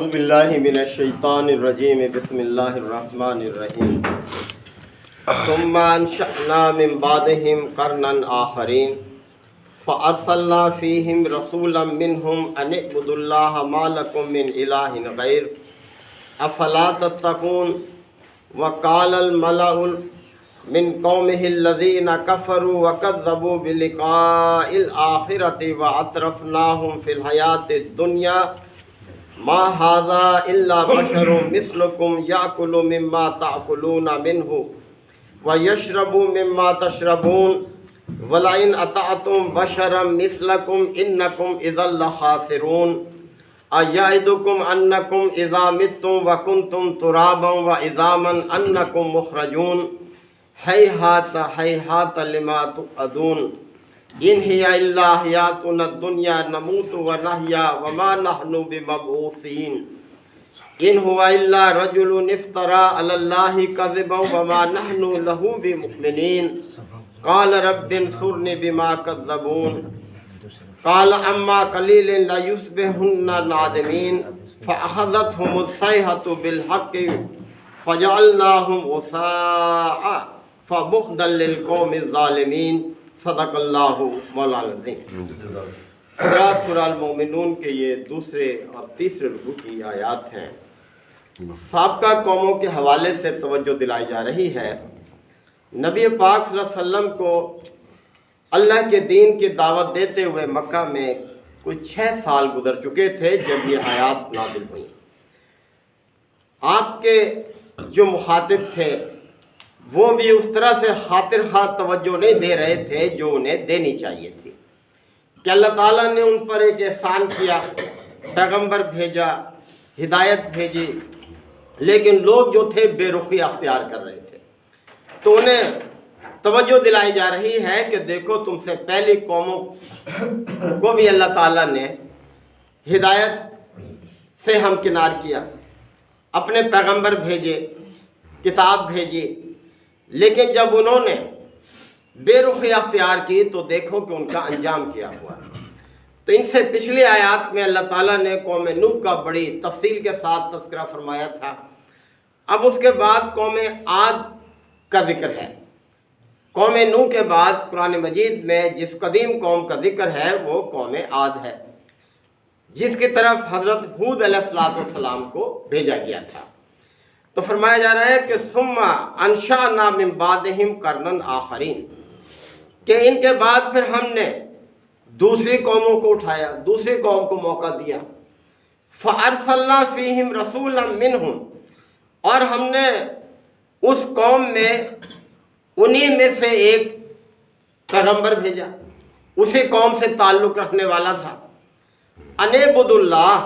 اعوذ باللہ من الشیطان الرجیم بسم اللہ الرحمن الرحیم ثم انشأنا من بعدهم قرنا آخرین فارسلنا فیہم رسولا منہم ان اعبدوا اللہ ما لکم من الہ غیر افلا تتقون وقال الملأ من قومه الذین کفروا وکذبوا بلقاء الآخرة وأترفناهم في الحیاة الدنیا ما هذا الا بشر مثلكم یاکل مما تاکلون منه ویشرب مما تشربون ولئن اطعتم بشرا مثلكم انکم اذا لخاسرون ایعدکم انکم اذا متم وکنتم ترابا وعظاما انکم مخرجون ہیہات ہیہات لما توعدون ان ہی الا حیاتنا الدنیا نموت ونحیا وما نحن بمبعوثین ان هو الا رجل افترى على الله كذبا وما نحن له بمؤمنین قال رب انصرني بما كذبون قال اما قلیل لیصبحن نادمین فاخذتهم الصیحة بالحق فجعلناهم غثاء فبعدا للقوم الظالمین صدق اللہ مولانا العظیم۔ سورہ المومنون کے یہ دوسرے اور تیسرے رکوع کی آیات ہیں۔ سابقہ قوموں کے حوالے سے توجہ دلائی جا رہی ہے۔ نبی پاک صلی اللہ علیہ وسلم کو اللہ کے دین کی دعوت دیتے ہوئے مکہ میں کچھ 6 سال گزر چکے تھے جب یہ آیات نازل ہوئیں۔ آپ کے جو مخاطب تھے وہ بھی اس طرح سے خاطر خواہ توجہ نہیں دے رہے تھے جو انہیں دینی چاہیے تھی کہ اللہ تعالیٰ نے ان پر ایک احسان کیا، پیغمبر بھیجا، ہدایت بھیجی، لیکن لوگ جو تھے بے رخی اختیار کر رہے تھے۔ تو انہیں توجہ دلائی جا رہی ہے کہ دیکھو تم سے پہلی قوموں کو بھی اللہ تعالیٰ نے ہدایت سے ہمکنار کیا، اپنے پیغمبر بھیجے، کتاب بھیجی، لیکن جب انہوں نے بے رخی اختیار کی تو دیکھو کہ ان کا انجام کیا ہوا۔ تو ان سے پچھلی آیات میں اللہ تعالیٰ نے قوم نوح کا بڑی تفصیل کے ساتھ تذکرہ فرمایا تھا۔ اب اس کے بعد قوم عاد کا ذکر ہے۔ قوم نوح کے بعد قرآن مجید میں جس قدیم قوم کا ذکر ہے وہ قوم عاد ہے، جس کی طرف حضرت ہود علیہ السلام کو بھیجا گیا تھا۔ تو فرمایا جا رہا ہے کہ ثم انشأنا من بعدهم قرنا آخرین، کہ ان کے بعد پھر ہم نے دوسری قوموں کو اٹھایا، دوسری قوم کو موقع دیا۔ فارسلنا فیہم رسولا منہم، اور ہم نے اس قوم میں انہی میں سے ایک پیغمبر بھیجا، اسی قوم سے تعلق رکھنے والا تھا۔ ان اعبدوا اللہ،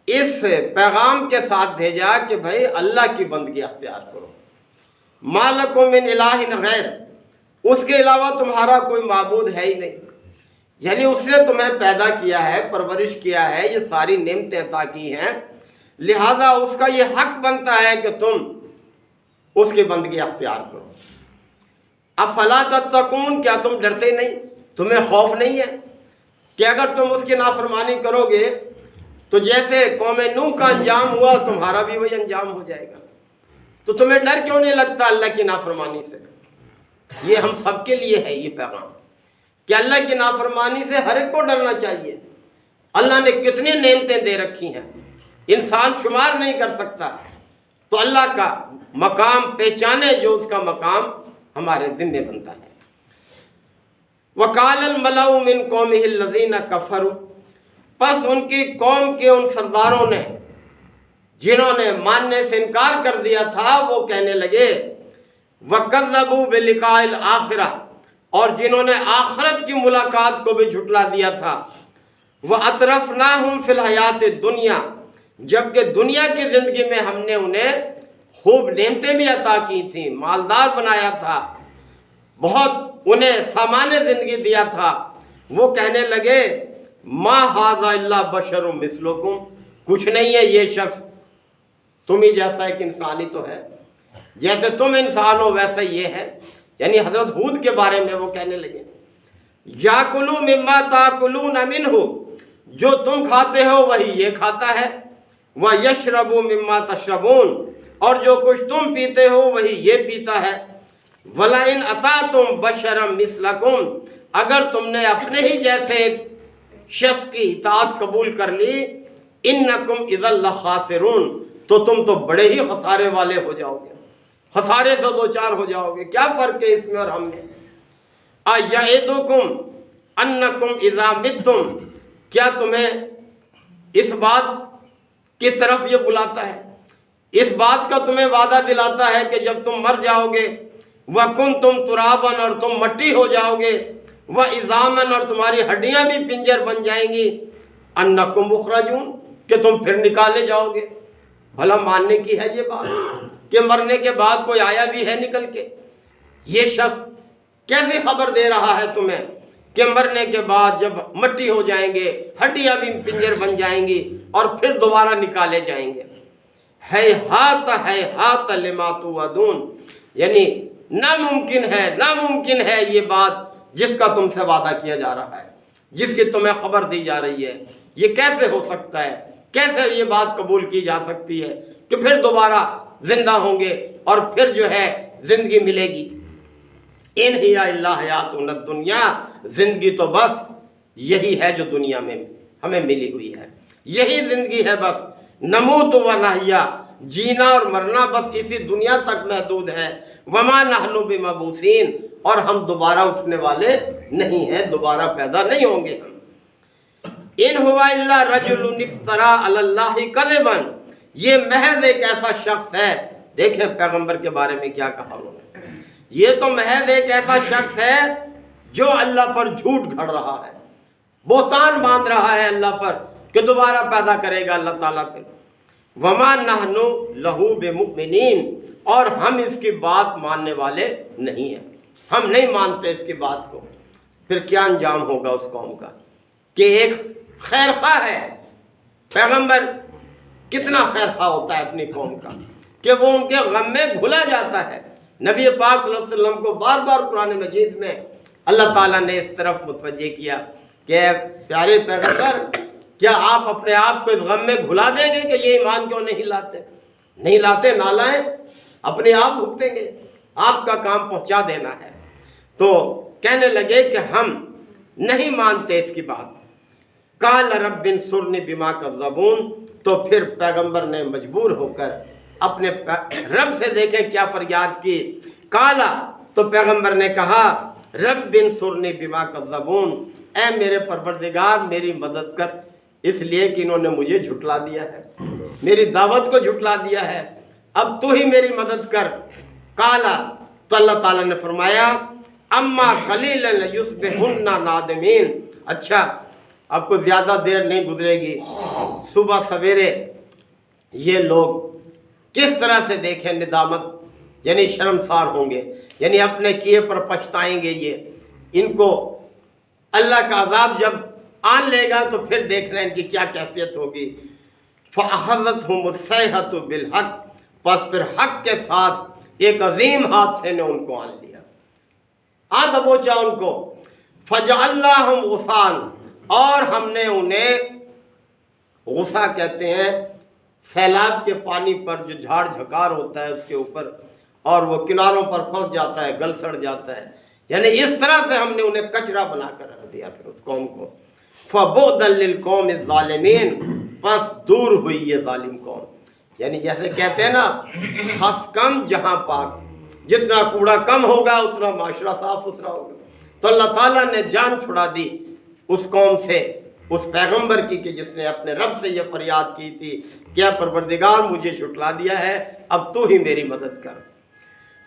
اس پیغام کے ساتھ بھیجا کہ بھائی اللہ کی بندگی اختیار کرو۔ ما لکم من الہ غیر، اس کے علاوہ تمہارا کوئی معبود ہے ہی نہیں، یعنی اس نے تمہیں پیدا کیا ہے، پرورش کیا ہے، یہ ساری نعمتیں عطا کی ہیں، لہذا اس کا یہ حق بنتا ہے کہ تم اس کی بندگی اختیار کرو۔ افلا تتقون، کیا تم ڈرتے نہیں، تمہیں خوف نہیں ہے کہ اگر تم اس کی نافرمانی کرو گے تو جیسے قوم نوح کا انجام ہوا تمہارا بھی وہی انجام ہو جائے گا؟ تو تمہیں ڈر کیوں نہیں لگتا اللہ کی نافرمانی سے؟ یہ ہم سب کے لیے ہے یہ پیغام کہ اللہ کی نافرمانی سے ہر ایک کو ڈرنا چاہیے۔ اللہ نے کتنی نعمتیں دے رکھی ہیں، انسان شمار نہیں کر سکتا۔ تو اللہ کا مقام پہچانے جو اس کا مقام ہمارے ذمہ بنتا ہے۔ وَقَالَ الْمَلَأُ مِنْ قَوْمِهِ الَّذِينَ كَفَرُوا، پس ان کی قوم کے ان سرداروں نے جنہوں نے ماننے سے انکار کر دیا تھا وہ کہنے لگے وَكَذَّبُوا بِلِقَاءِ الْآخِرَةِ، اور جنہوں نے آخرت کی ملاقات کو بھی جھٹلا دیا تھا، وَأَتْرَفْنَاهُمْ فِي الْحَيَاةِ الدُّنْيَا، جبکہ دنیا کی زندگی میں ہم نے انہیں خوب نعمتیں بھی عطا کی تھیں، مالدار بنایا تھا، بہت انہیں سامان زندگی دیا تھا۔ وہ کہنے لگے ما ھذا الا بشر مثلکم، کچھ نہیں ہے یہ شخص تم ہی جیسا ایک انسان ہی تو ہے، جیسے تم انسان ہو ویسا یہ ہے، یعنی حضرت ہود کے بارے میں وہ کہنے لگے۔ یاکلوا مما تاکلون منہ، جو تم کھاتے ہو وہی یہ کھاتا ہے، وَيَشْرَبُ مِمَّا تَشْرَبُونَ اور جو کچھ تم پیتے ہو وہی یہ پیتا ہے۔ وَلَئِنْ أَطَعْتُمْ بَشَرًا مِثْلَكُمْ اگر تم نے اپنے ہی جیسے شخص کی اطاعت قبول کر لی، إِنَّكُمْ إِذًا لَخَاسِرُونَ تو تم تو بڑے ہی خسارے والے ہو جاؤ گے، خسارے سے دوچار ہو جاؤ گے۔ کیا فرق ہے اس میں اور ہم میں؟ أَيَعِدُكُمْ أَنَّكُمْ إِذَا مِتُّمْ کیا تمہیں اس بات کی طرف یہ بلاتا ہے، اس بات کا تمہیں وعدہ دلاتا ہے کہ جب تم مر جاؤ گے، وَكُنْتُمْ تُرَابًا اور تم مٹی ہو جاؤ گے، وَعِظَامًا اور تمہاری ہڈیاں بھی پنجر بن جائیں گی، أَنَّكُمْ مُخْرَجُونَ کہ تم پھر نکالے جاؤ گے۔ بھلا ماننے کی ہے یہ بات کہ مرنے کے بعد کوئی آیا بھی ہے نکل کے؟ یہ شخص کیسے خبر دے رہا ہے تمہیں کہ مرنے کے بعد جب مٹی ہو جائیں گے، ہڈیاں بھی پنجر بن جائیں گی اور پھر دوبارہ نکالے جائیں گے؟ ہیہات لما توعدون یعنی ناممکن ہے یہ بات جس کا تم سے وعدہ کیا جا رہا ہے، جس کی تمہیں خبر دی جا رہی ہے، یہ کیسے ہو سکتا ہے؟ کیسے یہ بات قبول کی جا سکتی ہے کہ پھر دوبارہ زندہ ہوں گے اور پھر جو ہے زندگی ملے گی؟ ان ہی الا حیاتنا الدنیا زندگی تو بس یہی ہے جو دنیا میں ہمیں ملی ہوئی ہے، یہی زندگی ہے بس۔ نموت و نحیا جینا اور مرنا بس اسی دنیا تک محدود ہے۔ وما نحن بمبعوثین اور ہم دوبارہ اٹھنے والے نہیں ہیں، دوبارہ پیدا نہیں ہوں گے ہم۔ ان ہوا الا رجل افترا علی اللہ کذبا یہ محض ایک ایسا شخص ہے، دیکھیں پیغمبر کے بارے میں کیا کہا انہوں نے، یہ تو محض ایک ایسا شخص ہے جو اللہ پر جھوٹ گھڑ رہا ہے، بہتان باندھ رہا ہے اللہ پر کہ دوبارہ پیدا کرے گا اللہ تعالیٰ پھر۔ وما نحن لہ بمؤمنین اور ہم اس کی بات ماننے والے نہیں ہیں، ہم نہیں مانتے اس کی بات کو۔ پھر کیا انجام ہوگا اس قوم کا کہ ایک خیر خواہ ہے، پیغمبر کتنا خیر خواہ ہوتا ہے اپنی قوم کا کہ وہ ان کے غم میں گھلا جاتا ہے۔ نبی پاک صلی اللہ علیہ وسلم کو بار بار قرآن مجید میں اللہ تعالیٰ نے اس طرف متوجہ کیا کہ پیارے پیغمبر کیا آپ اپنے آپ کو اس غم میں گھلا دیں گے کہ یہ ایمان کیوں نہیں لاتے نالائیں، اپنے آپ بھگتیں گے، آپ کا کام پہنچا دینا ہے۔ تو کہنے لگے کہ ہم نہیں مانتے اس کی بات۔ قال رب انصرنی بما کذبون تو پھر پیغمبر نے مجبور ہو کر اپنے رب سے دیکھیں کیا فریاد کی۔ قالا تو پیغمبر نے کہا رب انصرنی بما کذبون اے میرے پروردگار میری مدد کر، اس لیے کہ انہوں نے مجھے جھٹلا دیا ہے، میری دعوت کو جھٹلا دیا ہے، اب تو ہی میری مدد کر۔ قالا تو اللہ تعالیٰ نے فرمایا اما قلیلا لیصبحن نادمین اچھا اب کو زیادہ دیر نہیں گزرے گی، صبح سویرے یہ لوگ کس طرح سے دیکھیں ندامت یعنی شرمسار ہوں گے، یعنی اپنے کیے پر پچھتائیں گے۔ یہ ان کو اللہ کا عذاب جب آن لے گا تو پھر دیکھنا ان کی کیا کیفیت ہوگی۔ فَأَخَذَتْهُمُ الصَّيْحَةُ بِالْحَقِّ پس پھر حق کے ساتھ ایک عظیم حادثے نے ان کو آن لیا، آ دبوچا ان کو۔ فَجَعَلْنَاهُمْ غُثَاءً اور ہم نے انہیں غصہ کہتے ہیں سیلاب کے پانی پر جو جھاڑ جھکار ہوتا ہے اس کے اوپر اور وہ کناروں پر پھنس جاتا ہے، گل سڑ جاتا ہے، یعنی اس طرح سے ہم نے انہیں کچرا بنا کر رکھ دیا پھر اس قوم کو۔ فَبُعْدًا لِلْقَوْمِ الظَّالِمِينَ پس دور ہوئی یہ ظالم قوم، یعنی جیسے کہتے ہیں نا خس کم جہاں پاک، جتنا کوڑا کم ہوگا اتنا معاشرہ صاف ستھرا ہوگا۔ تو اللہ تعالیٰ نے جان چھڑا دی اس قوم سے، اس پیغمبر کی کہ جس نے اپنے رب سے یہ فریاد کی تھی کہ اے پروردگار مجھے جھٹلا دیا ہے، اب تو ہی میری مدد کر۔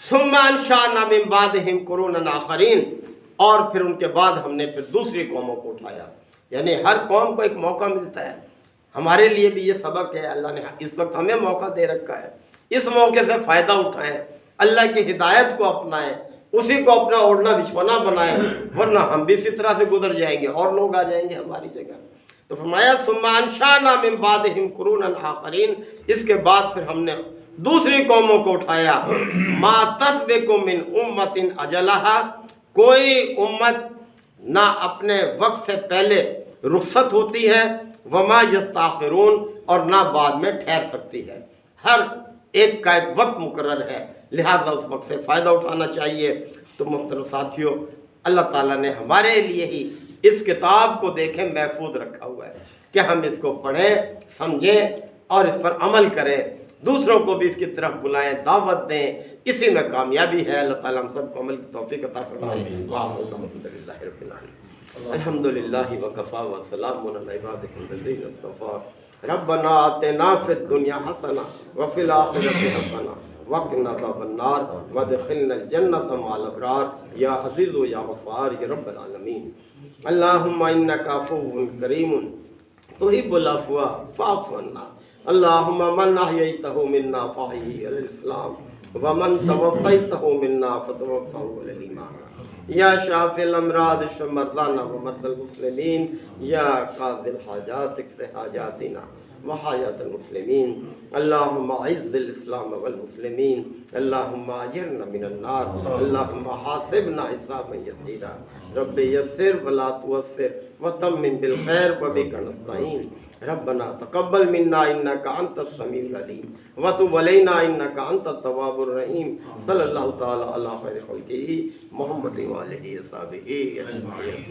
ثم انشأنا من بعدهم قرونا آخرین اور پھر ان کے بعد ہم نے پھر دوسری قوموں کو اٹھایا، یعنی ہر قوم کو ایک موقع ملتا ہے۔ ہمارے لیے بھی یہ سبق ہے، اللہ نے اس وقت ہمیں موقع دے رکھا ہے، اس موقع سے فائدہ اٹھائیں، اللہ کی ہدایت کو اپنائیں، اسی کو اپنا اوڑھنا بچھونا بنائیں، ورنہ ہم بھی اسی طرح سے گزر جائیں گے اور لوگ آ جائیں گے ہماری جگہ۔ تو فرمایا ثم انشأنا من بعدهم قرونا آخرین اس کے بعد پھر ہم نے دوسری قوموں کو اٹھایا۔ ما تسبق من امت اجلها کوئی امت نہ اپنے وقت سے پہلے رخصت ہوتی ہے، وما یستاخرون، اور نہ بعد میں ٹھہر سکتی ہے۔ ہر ایک کا ایک وقت مقرر ہے، لہٰذا اس وقت سے فائدہ اٹھانا چاہیے۔ تو محترم ساتھیوں، اللہ تعالیٰ نے ہمارے لیے ہی اس کتاب کو دیکھیں محفوظ رکھا ہوا ہے کہ ہم اس کو پڑھیں، سمجھیں اور اس پر عمل کریں، دوسروں کو بھی اس کی طرف بلائیں، دعوت دیں، اسی میں کامیابی ہے۔ اللہ تعالیٰ ہم سب کو عمل کی توفیق عطا فرمائے۔ الحمدللہ رب العالمین، الحمدللہ وکفیٰ وسلام علی عبادہ الذین اصطفیٰ۔ ربنا آتنا فی الدنیا حسنہ وفی الآخرۃ حسنہ وقنا عذاب النار وادخلنا الجنۃ مع الابرار یا عزیز و یا غفار یا رب العالمین۔ اللہم انک عفو کریم تحب العفو فاعف عنا۔ اللہم من احییتہ منا فاحیہ علی الاسلام ومن توفیتہ منا فتوفہ علی الایمان۔ یا شافی الامراض اشف مرضانا ومرضى المسلمین، یا قاضی الحاجات اقض حاجاتنا وحاجات المسلمین۔ اللہم اعز الاسلام والمسلمین، اللہم اجرنا من النار، اللہم حاسبنا حسابا یسیرا، رب یسر ولا تعسر وتمم بالخیر وبک نستعین۔ ربنا تقبل منا انک انت السمیع العلیم وتب علینا انک انت التواب الرحیم۔ صلی اللہ تعالی علی خیر خلقہ محمد وآلہ وصحبہ اجمعین۔